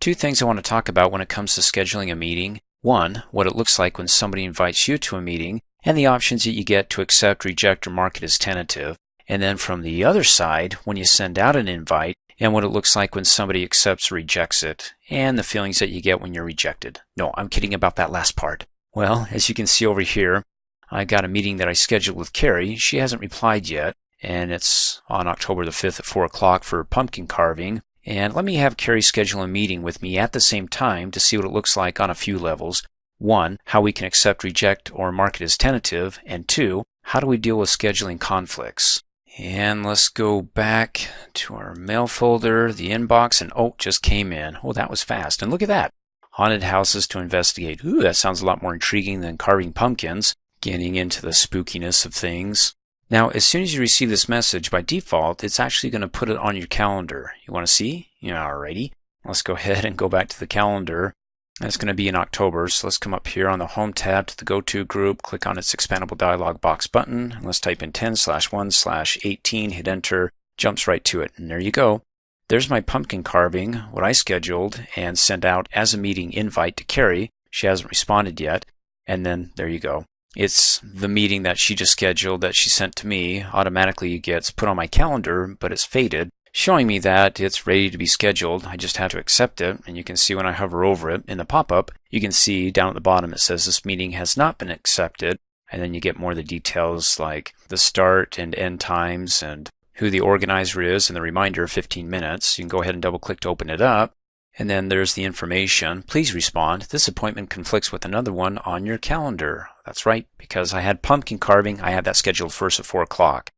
Two things I want to talk about when it comes to scheduling a meeting. One, what it looks like when somebody invites you to a meeting, and the options that you get to accept, reject, or mark it as tentative. And then from the other side, when you send out an invite, and what it looks like when somebody accepts or rejects it, and the feelings that you get when you're rejected. No, I'm kidding about that last part. Well, as you can see over here, I got a meeting that I scheduled with Carrie. She hasn't replied yet, and it's on October the 5th at 4 o'clock for pumpkin carving. And let me have Carrie schedule a meeting with me at the same time to see what it looks like on a few levels. One, how we can accept, reject, or mark it as tentative. And two, how do we deal with scheduling conflicts? And let's go back to our mail folder, the inbox, and oh, just came in. Oh, that was fast. And look at that. Haunted houses to investigate. Ooh, that sounds a lot more intriguing than carving pumpkins. Getting into the spookiness of things. Now, as soon as you receive this message, by default, it's actually going to put it on your calendar. You want to see? Yeah, alrighty. Let's go ahead and go back to the calendar. That's going to be in October, so let's come up here on the Home tab to the Go-To group, click on its expandable dialog box button, and let's type in 10/1/18, hit enter, jumps right to it, and there you go. There's my pumpkin carving, what I scheduled and sent out as a meeting invite to Carrie. She hasn't responded yet, and then there you go. It's the meeting that she just scheduled that she sent to me automatically gets put on my calendar, but it's faded, showing me that it's ready to be scheduled. I just have to accept it, and you can see when I hover over it in the pop-up, you can see down at the bottom it says this meeting has not been accepted, and then you get more of the details like the start and end times and who the organizer is and the reminder of 15 minutes. You can go ahead and double-click to open it up. And then there's the information. Please respond. This appointment conflicts with another one on your calendar. That's right, because I had pumpkin carving. I had that scheduled first at 4 o'clock.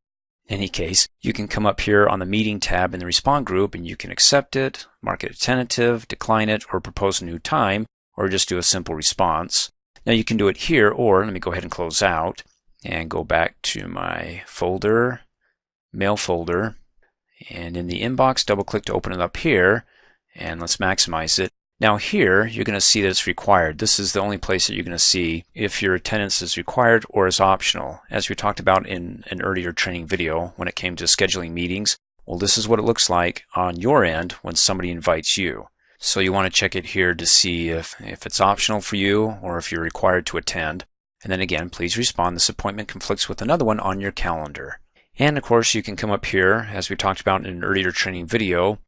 In any case, you can come up here on the meeting tab in the respond group and you can accept it, mark it as tentative, decline it, or propose a new time, or just do a simple response. Now you can do it here, or let me go ahead and close out and go back to my folder, mail folder, and in the inbox, double click to open it up here. And let's maximize it. Now here, you're going to see that it's required. This is the only place that you're going to see if your attendance is required or is optional. As we talked about in an earlier training video when it came to scheduling meetings, well, this is what it looks like on your end when somebody invites you. So you want to check it here to see if it's optional for you or if you're required to attend. And then again, please respond. This appointment conflicts with another one on your calendar. And of course, you can come up here, as we talked about in an earlier training video,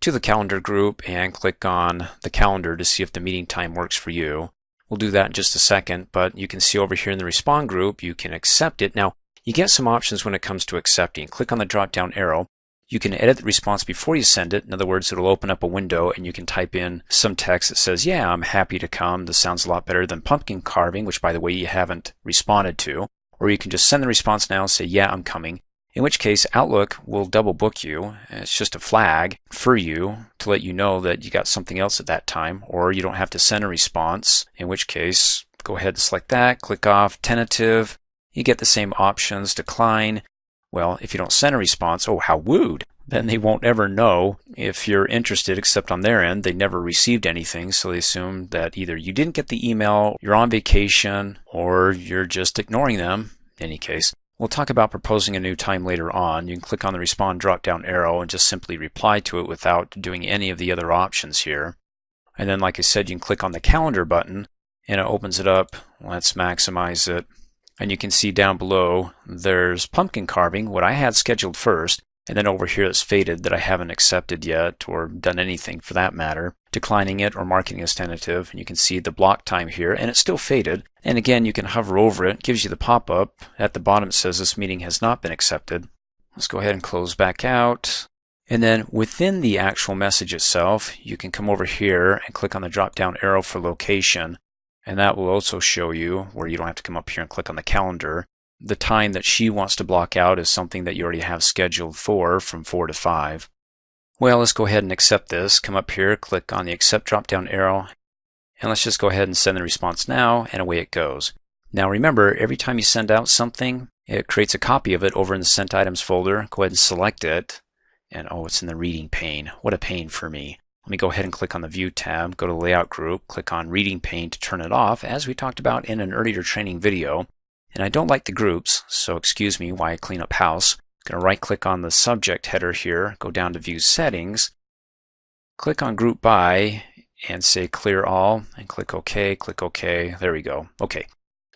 to the calendar group and click on the calendar to see if the meeting time works for you. We'll do that in just a second, but you can see over here in the respond group, you can accept it. Now, you get some options when it comes to accepting. Click on the drop-down arrow. You can edit the response before you send it. In other words, it'll open up a window and you can type in some text that says, yeah, I'm happy to come. This sounds a lot better than pumpkin carving, which by the way, you haven't responded to. Or you can just send the response now and say, yeah, I'm coming. In which case, Outlook will double book you. It's just a flag for you to let you know that you got something else at that time, or you don't have to send a response, in which case, go ahead and select that, click off tentative. You get the same options, decline. Well, if you don't send a response, oh, how rude. Then they won't ever know if you're interested, except on their end, they never received anything, so they assume that either you didn't get the email, you're on vacation, or you're just ignoring them, in any case. We'll talk about proposing a new time later on. You can click on the respond drop-down arrow and just simply reply to it without doing any of the other options here. And then, like I said, you can click on the calendar button and it opens it up. Let's maximize it. And you can see down below there's pumpkin carving, what I had scheduled first, and then over here it's faded that I haven't accepted yet or done anything for that matter, declining it or marking as tentative. And you can see the block time here, and it's still faded. And again, you can hover over it. It gives you the pop-up. At the bottom it says this meeting has not been accepted. Let's go ahead and close back out. And then within the actual message itself, you can come over here and click on the drop-down arrow for location. And that will also show you where you don't have to come up here and click on the calendar. The time that she wants to block out is something that you already have scheduled for from 4 to 5. Well, let's go ahead and accept this. Come up here, click on the accept drop-down arrow, and let's just go ahead and send the response now, and away it goes. Now remember, every time you send out something, it creates a copy of it over in the sent items folder. Go ahead and select it, and oh, it's in the reading pane. What a pain for me. Let me go ahead and click on the View tab, go to the Layout group, click on Reading Pane to turn it off, as we talked about in an earlier training video. And I don't like the groups, so excuse me while I clean up house. I'm going to right-click on the subject header here, go down to View Settings, click on Group By and say Clear All, and click OK, click OK. There we go. Okay.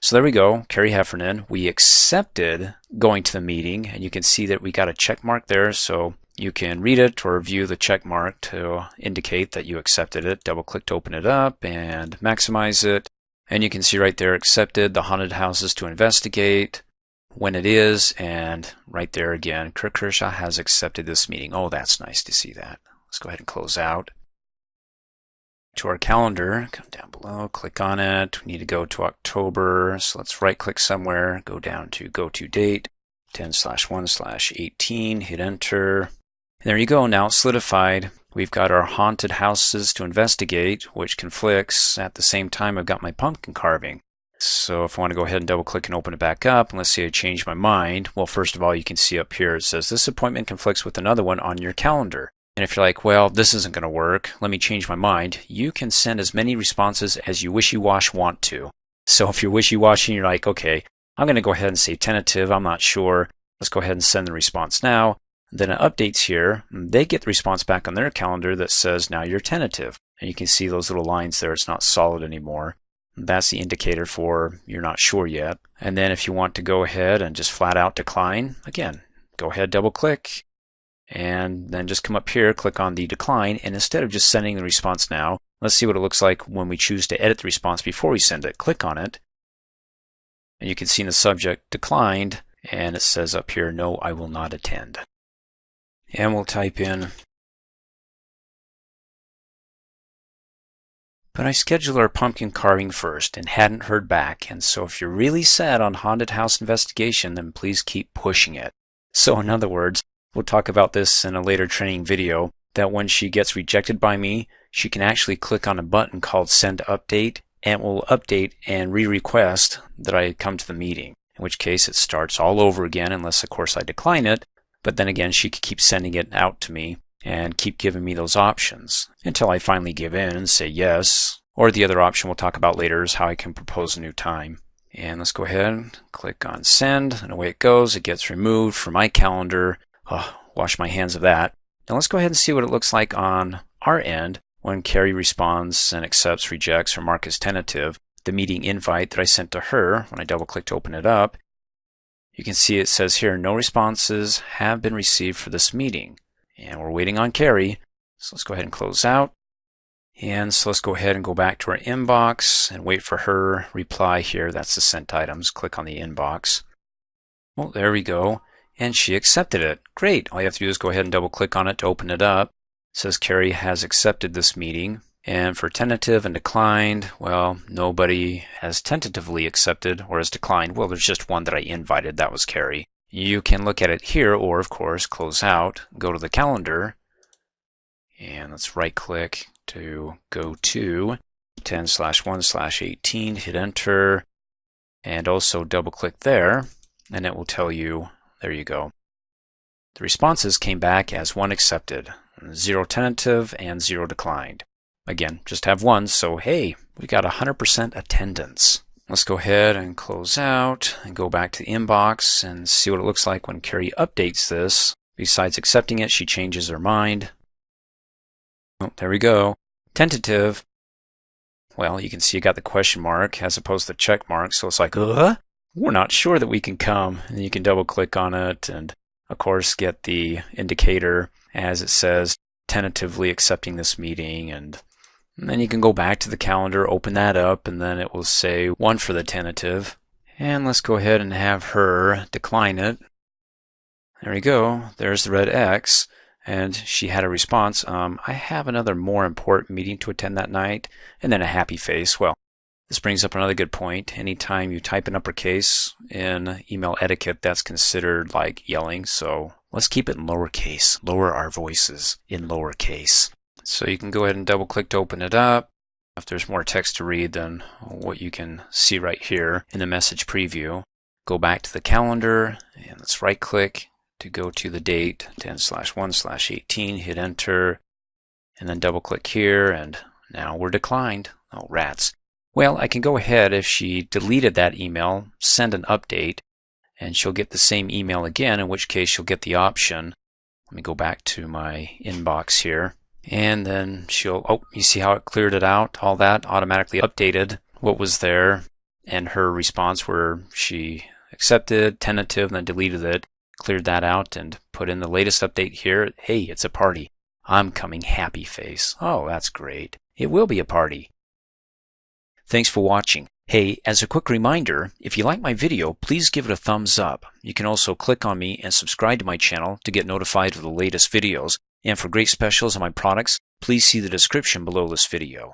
So there we go, Carrie Heffernan. We accepted going to the meeting, and you can see that we got a check mark there, so you can read it or view the check mark to indicate that you accepted it. Double click to open it up and maximize it. And you can see right there, accepted the haunted houses to investigate, when it is, and right there again, Kirk Kershaw has accepted this meeting. Oh, that's nice to see that. Let's go ahead and close out. To our calendar, come down below, click on it. We need to go to October, so let's right click somewhere, go down to go to date, 10/1/18, hit enter. And there you go, now it's solidified. We've got our haunted houses to investigate, which conflicts. At the same time, I've got my pumpkin carving. So if I want to go ahead and double click and open it back up, and let's say I change my mind, well, first of all, you can see up here it says this appointment conflicts with another one on your calendar. And if you're like, well, this isn't going to work, let me change my mind, you can send as many responses as you wishy-wash want to. So if you're wishy-washy and you're like, okay, I'm going to go ahead and say tentative, I'm not sure, let's go ahead and send the response now. Then it updates here, they get the response back on their calendar that says now you're tentative. And you can see those little lines there, it's not solid anymore. That's the indicator for you're not sure yet. And then if you want to go ahead and just flat out decline, again, go ahead, double click, and then just come up here, click on the decline, and instead of just sending the response now, let's see what it looks like when we choose to edit the response before we send it. Click on it, and you can see in the subject declined, and it says up here, no, I will not attend. And we'll type in, but I scheduled our pumpkin carving first and hadn't heard back, and so if you're really set on haunted house investigation, then please keep pushing it. So in other words, we'll talk about this in a later training video, that when she gets rejected by me, she can actually click on a button called Send Update, and it will update and re-request that I come to the meeting, in which case it starts all over again, unless of course I decline it, but then again she could keep sending it out to me and keep giving me those options until I finally give in and say yes, or the other option we'll talk about later is how I can propose a new time. And let's go ahead and click on Send, and away it goes. It gets removed from my calendar. Oh, wash my hands of that. Now let's go ahead and see what it looks like on our end when Carrie responds and accepts, rejects, or marks as tentative the meeting invite that I sent to her. When I double click to open it up, you can see it says here, no responses have been received for this meeting. And we're waiting on Carrie. So let's go ahead and close out. And so let's go ahead and go back to our inbox and wait for her reply here. That's the sent items. Click on the inbox. Well, there we go. And she accepted it. Great. All you have to do is go ahead and double click on it to open it up. It says Carrie has accepted this meeting. And for tentative and declined, well, nobody has tentatively accepted or has declined. Well, there's just one that I invited. That was Carrie. You can look at it here, or of course, close out, go to the calendar, and let's right click to go to 10/1/18, hit enter, and also double click there, and it will tell you, there you go. The responses came back as 1 accepted, 0 tentative, and 0 declined. Again, just have 1, so hey, we got 100% attendance. Let's go ahead and close out and go back to the inbox and see what it looks like when Carrie updates this. Besides accepting it, she changes her mind. Oh, there we go. Tentative. Well, you can see you got the question mark as opposed to the check mark, so it's like, we're not sure that we can come. And you can double click on it and, of course, get the indicator as it says tentatively accepting this meeting, and then you can go back to the calendar, open that up, and then it will say 1 for the tentative. And let's go ahead and have her decline it. There we go. There's the red X. And she had a response. I have another more important meeting to attend that night. And then a happy face. Well, this brings up another good point. Anytime you type in uppercase in email etiquette, that's considered like yelling. So let's keep it in lowercase. Lower our voices in lowercase. So you can go ahead and double click to open it up. If there's more text to read than what you can see right here in the message preview, go back to the calendar and let's right click to go to the date, 10/1/18, hit enter, and then double click here, and now we're declined. Oh, rats. Well, I can go ahead, if she deleted that email, send an update, and she'll get the same email again, in which case she'll get the option. Let me go back to my inbox here. And then oh, you see how it cleared it out? All that automatically updated what was there, and her response where she accepted, tentative, and then deleted it, cleared that out and put in the latest update here. Hey, it's a party. I'm coming, happy face. Oh, that's great. It will be a party. Thanks for watching. Hey, as a quick reminder, if you like my video, please give it a thumbs up. You can also click on me and subscribe to my channel to get notified of the latest videos. And for great specials on my products, please see the description below this video.